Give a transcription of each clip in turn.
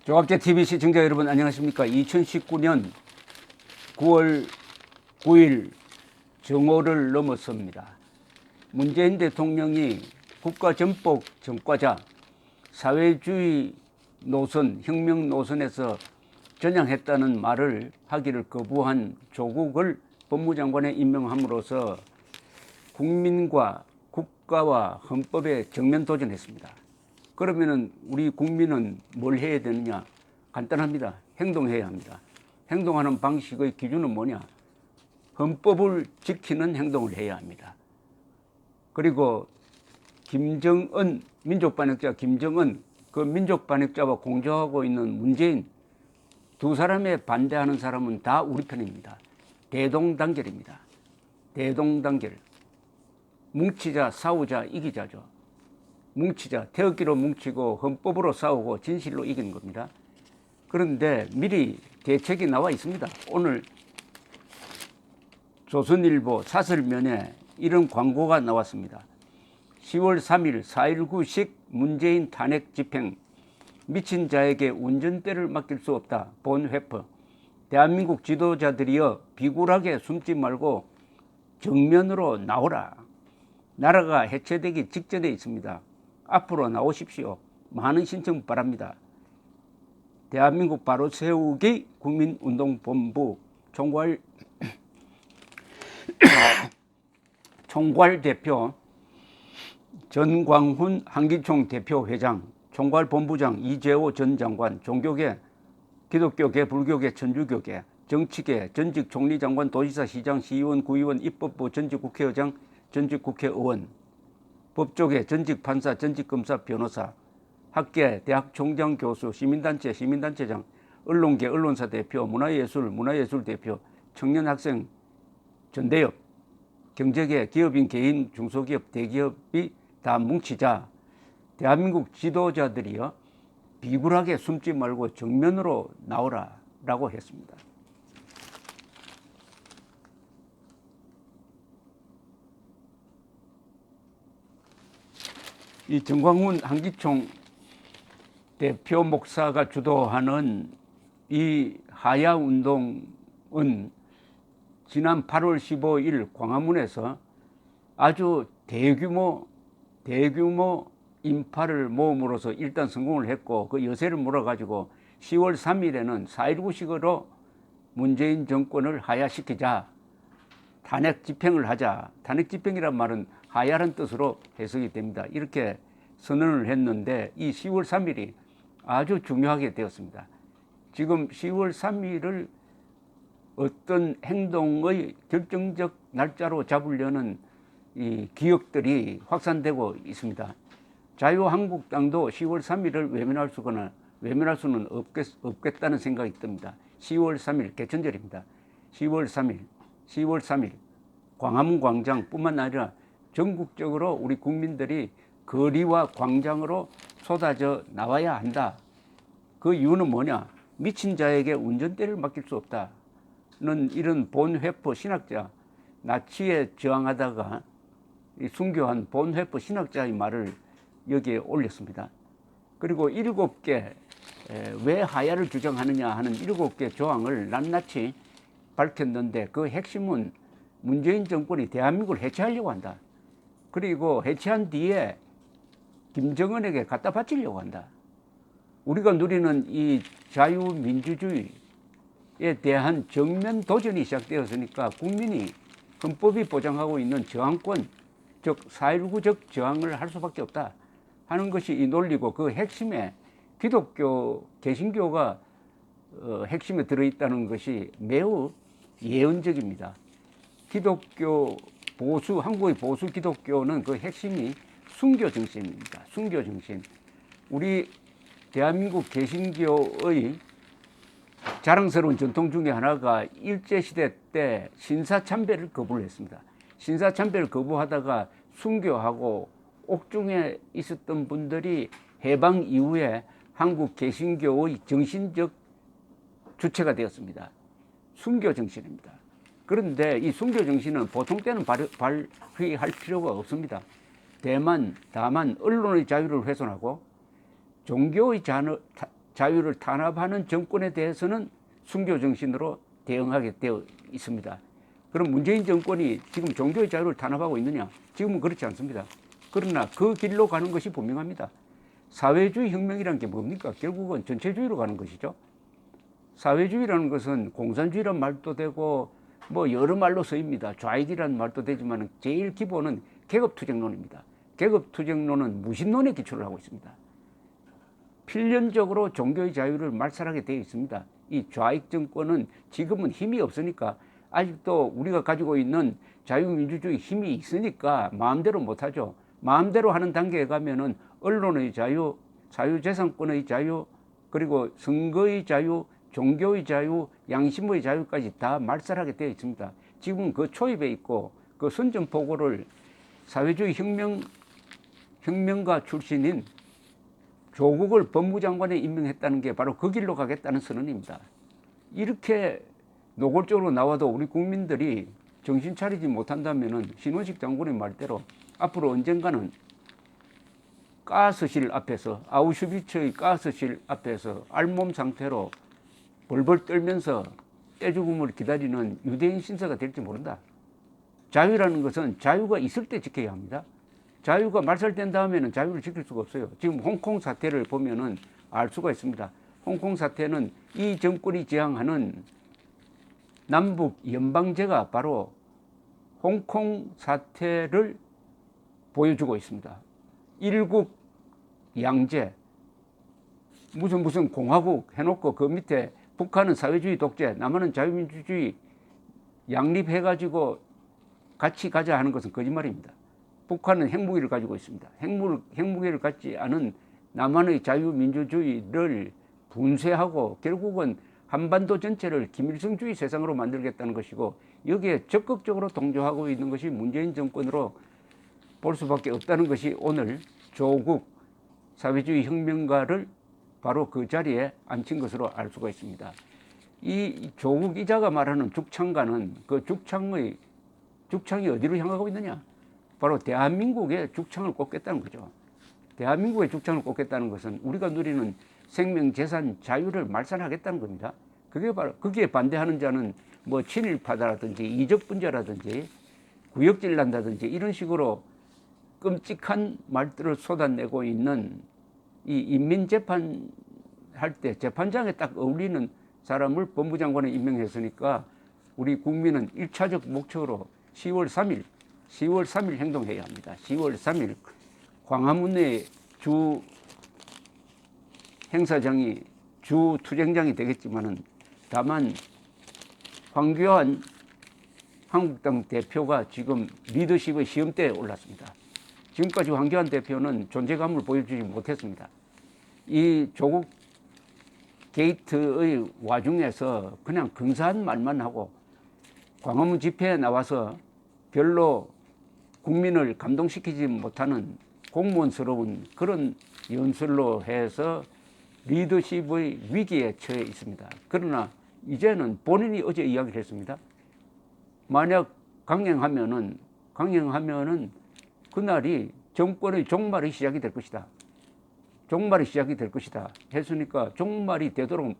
조갑제 TV 시청자 여러분 안녕하십니까. 2019년 9월 9일 정오를 넘었습니다. 문재인 대통령이 국가전복 전과자 사회주의 노선, 혁명 노선에서 전향했다는 말을 하기를 거부한 조국을 법무장관에 임명함으로써 국민과 국가와 헌법에 정면 도전했습니다. 그러면은 우리 국민은 뭘 해야 되느냐? 간단합니다. 행동해야 합니다. 행동하는 방식의 기준은 뭐냐? 헌법을 지키는 행동을 해야 합니다. 그리고 김정은, 민족반역자 김정은, 그 민족반역자와 공조하고 있는 문재인 두 사람에 반대하는 사람은 다 우리 편입니다. 대동단결입니다. 대동단결. 뭉치자, 싸우자, 이기자죠. 뭉치자, 태극기로 뭉치고 헌법으로 싸우고 진실로 이기는 겁니다. 그런데 미리 대책이 나와 있습니다. 오늘 조선일보 사설면에 이런 광고가 나왔습니다. 10월 3일 4.19식 문재인 탄핵 집행, 미친 자에게 운전대를 맡길 수 없다. 본 회퍼. 대한민국 지도자들이여 비굴하게 숨지 말고 정면으로 나오라. 나라가 해체되기 직전에 있습니다. 앞으로 나오십시오. 많은 신청 바랍니다. 대한민국 바로 세우기 국민운동본부 총괄 대표 전광훈 한기총 대표 회장, 총괄본부장 이재호 전 장관, 종교계, 기독교계, 불교계, 천주교계, 정치계, 전직 총리장관, 도지사, 시장, 시의원, 구의원, 입법부, 전직 국회의장, 전직 국회의원, 법조계, 전직 판사, 전직 검사, 변호사, 학계, 대학 총장, 교수, 시민단체, 시민단체장, 언론계, 언론사 대표, 문화예술, 문화예술 대표, 청년학생, 전대협, 경제계, 기업인, 개인, 중소기업, 대기업이 다 뭉치자. 대한민국 지도자들이요 비굴하게 숨지 말고 정면으로 나오라 라고 했습니다. 이 전광훈 한기총 대표 목사가 주도하는 이 하야운동은 지난 8월 15일 광화문에서 아주 대규모 인파를 모음으로써 일단 성공을 했고, 그 여세를 몰아가지고 10월 3일에는 4.19식으로 문재인 정권을 하야시키자, 탄핵 집행을 하자. 탄핵 집행이란 말은 하야라는 뜻으로 해석이 됩니다. 이렇게 선언을 했는데 이 10월 3일이 아주 중요하게 되었습니다. 지금 10월 3일을 어떤 행동의 결정적 날짜로 잡으려는 이 기억들이 확산되고 있습니다. 자유한국당도 10월 3일을 외면할 수는 없겠다는 생각이 듭니다. 10월 3일 개천절입니다. 10월 3일 광화문 광장뿐만 아니라 전국적으로 우리 국민들이 거리와 광장으로 쏟아져 나와야 한다. 그 이유는 뭐냐? 미친 자에게 운전대를 맡길 수 없다는 이런 본회퍼 신학자, 나치에 저항하다가 순교한 본회퍼 신학자의 말을 여기에 올렸습니다. 그리고 7개, 왜 하야를 주장하느냐 하는 7개 조항을 낱낱이 밝혔는데, 그 핵심은 문재인 정권이 대한민국을 해체하려고 한다. 그리고 해체한 뒤에 김정은에게 갖다 바치려고 한다. 우리가 누리는 이 자유민주주의에 대한 정면 도전이 시작되었으니까 국민이 헌법이 보장하고 있는 저항권, 즉 4.19적 저항을 할 수밖에 없다 하는 것이 이 논리고, 그 핵심에 기독교, 개신교가 핵심에 들어있다는 것이 매우 예언적입니다. 기독교 보수, 한국의 보수 기독교는 그 핵심이 순교 정신입니다. 순교 정신. 우리 대한민국 개신교의 자랑스러운 전통 중에 하나가 일제시대 때 신사참배를 거부를 했습니다. 신사참배를 거부하다가 순교하고 옥중에 있었던 분들이 해방 이후에 한국 개신교의 정신적 주체가 되었습니다. 순교 정신입니다. 그런데 이 순교 정신은 보통 때는 발휘할 필요가 없습니다. 다만 언론의 자유를 훼손하고 종교의 자유를 탄압하는 정권에 대해서는 순교 정신으로 대응하게 되어 있습니다. 그럼 문재인 정권이 지금 종교의 자유를 탄압하고 있느냐? 지금은 그렇지 않습니다. 그러나 그 길로 가는 것이 분명합니다. 사회주의 혁명이란 게 뭡니까? 결국은 전체주의로 가는 것이죠. 사회주의라는 것은 공산주의란 말도 되고 뭐 여러 말로 쓰입니다. 좌익이라는 말도 되지만 제일 기본은 계급투쟁론입니다. 계급투쟁론은 무신론에 기초를 하고 있습니다. 필연적으로 종교의 자유를 말살하게 되어 있습니다. 이 좌익 정권은 지금은 힘이 없으니까, 아직도 우리가 가지고 있는 자유민주주의 힘이 있으니까 마음대로 못하죠. 마음대로 하는 단계에 가면은 언론의 자유, 사유재산권의 자유, 그리고 선거의 자유, 종교의 자유, 양심의 자유까지 다 말살하게 되어 있습니다. 지금은 그 초입에 있고, 그 선전포고를 사회주의 혁명가 출신인 조국을 법무장관에 임명했다는 게 바로 그 길로 가겠다는 선언입니다. 이렇게 노골적으로 나와도 우리 국민들이 정신 차리지 못한다면은 신원식 장군의 말대로 앞으로 언젠가는 가스실 앞에서, 아우슈비츠의 가스실 앞에서 알몸 상태로 벌벌 떨면서 떼죽음을 기다리는 유대인 신세가 될지 모른다. 자유라는 것은 자유가 있을 때 지켜야 합니다. 자유가 말살된 다음에는 자유를 지킬 수가 없어요. 지금 홍콩 사태를 보면은 알 수가 있습니다. 홍콩 사태는 이 정권이 지향하는 남북 연방제가 바로 홍콩 사태를 보여주고 있습니다. 일국 양제, 무슨 공화국 해놓고 그 밑에 북한은 사회주의 독재, 남한은 자유민주주의 양립해가지고 같이 가자 하는 것은 거짓말입니다. 북한은 핵무기를 가지고 있습니다. 핵무기를 갖지 않은 남한의 자유민주주의를 분쇄하고 결국은 한반도 전체를 김일성주의 세상으로 만들겠다는 것이고, 여기에 적극적으로 동조하고 있는 것이 문재인 정권으로 볼 수밖에 없다는 것이 오늘 조국 사회주의 혁명가를 바로 그 자리에 앉힌 것으로 알 수가 있습니다. 이 조국 이자가 말하는 죽창가는 그 죽창이 어디로 향하고 있느냐? 바로 대한민국의 죽창을 꽂겠다는 거죠. 대한민국의 죽창을 꽂겠다는 것은 우리가 누리는 생명, 재산, 자유를 말살하겠다는 겁니다. 그게 바로, 거기에 반대하는 자는 뭐 친일파다라든지 이적분자라든지 구역질 난다든지 이런 식으로 끔찍한 말들을 쏟아내고 있는 이 인민재판 할 때 재판장에 딱 어울리는 사람을 법무장관에 임명했으니까 우리 국민은 1차적 목적으로 10월 3일 행동해야 합니다. 10월 3일 광화문의 주 행사장이 주 투쟁장이 되겠지만은, 다만 황교안 한국당 대표가 지금 리더십의 시험대에 올랐습니다. 지금까지 황교안 대표는 존재감을 보여주지 못했습니다. 이 조국 게이트의 와중에서 그냥 근사한 말만 하고 광화문 집회에 나와서 별로 국민을 감동시키지 못하는 공무원스러운 그런 연설로 해서 리더십의 위기에 처해 있습니다. 그러나 이제는 본인이 어제 이야기를 했습니다. 만약 강행하면은 그날이 정권의 종말의 시작이 될 것이다. 종말이 시작이 될 것이다 했으니까 종말이 되도록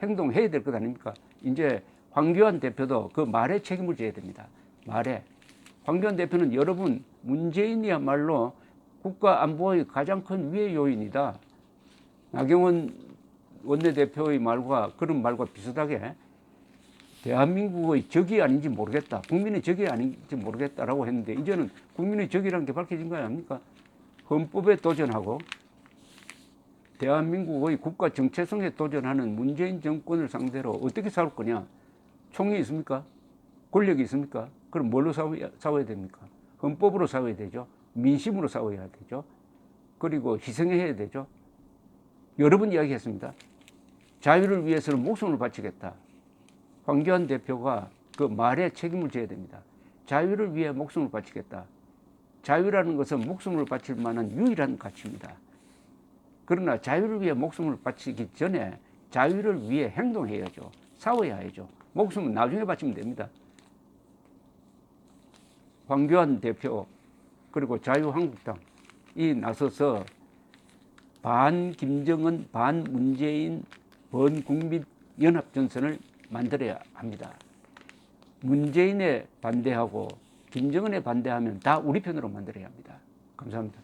행동해야 될 것 아닙니까? 이제 황교안 대표도 그 말에 책임을 져야 됩니다. 말에. 황교안 대표는 여러분, 문재인이야말로 국가 안보의 가장 큰 위해 요인이다. 나경원 원내대표의 말과 그런 말과 비슷하게 대한민국의 적이 아닌지 모르겠다. 국민의 적이 아닌지 모르겠다라고 했는데, 이제는 국민의 적이라는 게 밝혀진 거 아닙니까? 헌법에 도전하고 대한민국의 국가 정체성에 도전하는 문재인 정권을 상대로 어떻게 싸울 거냐? 총이 있습니까? 권력이 있습니까? 그럼 뭘로 싸워야 됩니까? 헌법으로 싸워야 되죠. 민심으로 싸워야 되죠. 그리고 희생해야 되죠. 여러 번 이야기했습니다. 자유를 위해서는 목숨을 바치겠다. 황교안 대표가 그 말에 책임을 져야 됩니다. 자유를 위해 목숨을 바치겠다. 자유라는 것은 목숨을 바칠 만한 유일한 가치입니다. 그러나 자유를 위해 목숨을 바치기 전에 자유를 위해 행동해야죠. 싸워야 해야죠. 목숨은 나중에 바치면 됩니다. 황교안 대표 그리고 자유한국당 이 나서서 반 김정은, 반 문재인, 번국민 연합전선을 만들어야 합니다. 문재인에 반대하고 김정은에 반대하면 다 우리 편으로 만들어야 합니다. 감사합니다.